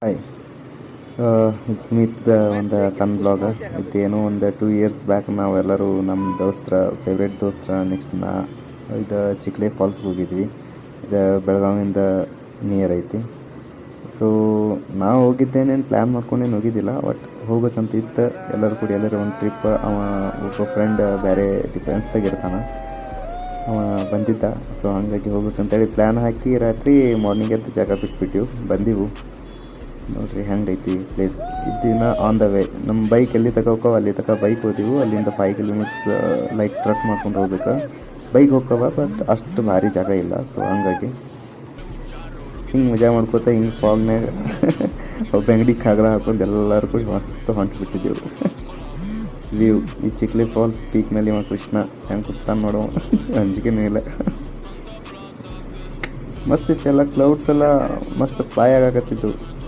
Hi Smith ಒಂದು ಸಣ್ಣ blog ಇದೇನೋ ಒಂದು 2 ಇಯರ್ಸ್ ಬ್ಯಾಕ್ ನಾವೆಲ್ಲರೂ ನಮ್ಮ ದೋಸ್ತರ ಫೇವ್ರೇಟ್ ದೋಸ್ತರ ನೆಕ್ಸ್ಟ್ ಇದು ಚಿಕ್ಲೆ ಫಾಲ್ಸ್ಗೆ ಹೋಗಿದ್ವಿ. ಇದು ಬೆಳಗಾವಿಯಿಂದ ನಿಯರ್ ಐತಿ. ಸೊ ನಾವು ಹೋಗಿದ್ದೇನೇನು ಪ್ಲ್ಯಾನ್ ಮಾಡ್ಕೊಂಡೇನು ಹೋಗಿದ್ದಿಲ್ಲ, ಬಟ್ ಹೋಗ್ಬೇಕಂತ ಇತ್ತು. ಎಲ್ಲರೂ ಕೂಡಿ ಎಲ್ಲರೂ ಒಂದು ಟ್ರಿಪ್. ಒಬ್ಬ ಫ್ರೆಂಡ್ ಬೇರೆ ಡಿಫೆನ್ಸ್ದಾಗ ಇರ್ತಾನೆ, ಅವ ಬಂದಿದ್ದ. ಸೊ ಹಾಗಾಗಿ ಹೋಗ್ಬೇಕಂತೇಳಿ ಪ್ಲ್ಯಾನ್ ಹಾಕಿ ರಾತ್ರಿ ಮಾರ್ನಿಂಗ್ ಎದ್ದು ಜಾಗ ಬಿಟ್ಬಿಟ್ಟಿವು, ಬಂದೆವು. ನೋಡ್ರಿ ಹೆಂಗೈತಿ ಪ್ಲೇಸ್. ದಿನ ಆನ್ ದ ವೇ ನಮ್ಮ ಬೈಕ್ ಎಲ್ಲಿ ತಕ ಹೋಗವ ಅಲ್ಲಿ ತಕ ಬೈಕ್ ಹೋದೆವು. ಅಲ್ಲಿಂದ 5 ಕಿಲೋಮೀಟರ್ಸ್ ಲೈಕ್ ಟ್ರಕ್ ಮಾಡ್ಕೊಂಡು ಹೋಗ್ಬೇಕು. ಬೈಕ್ ಹೋಗ್ಕವ, ಬಟ್ ಅಷ್ಟು ಭಾರಿ ಜಾಗ ಇಲ್ಲ. ಸೊ ಹಂಗಾಗಿ ಹಿಂಗೆ ಮಜಾ ಮಾಡ್ಕೋತ ಹಿಂಗೆ ಫಾಗ್ನಾಗ ಒಬ್ಬ ಅಂಗಡಿ ಕಾಗಡ ಹಾಕೊಂಡು ಎಲ್ಲರೂ ಕೂಡ ಮಸ್ತ್ ಹೊಂಟ್ಬಿಟ್ಟಿದ್ದೆವು. ವ್ಯೂ ಈ ಚಿಕ್ಲಿ ಫಾಲ್ಸ್ ಪೀಕ್ ಮೇಲೆ ಇವ ಕೃಷ್ಣ ಹೆಂಗೆ ಕೂತಾನೆ ನೋಡೋ, ಅಂಜಿಕೆನೂ ಇಲ್ಲ. ಮಸ್ತ್ ಇತ್ತು ಎಲ್ಲ, ಕ್ಲೌಡ್ಸ್ ಎಲ್ಲ ಮಸ್ತ್ ಫ್ಲೈ ಆಗಕತ್ತಿತ್ತು.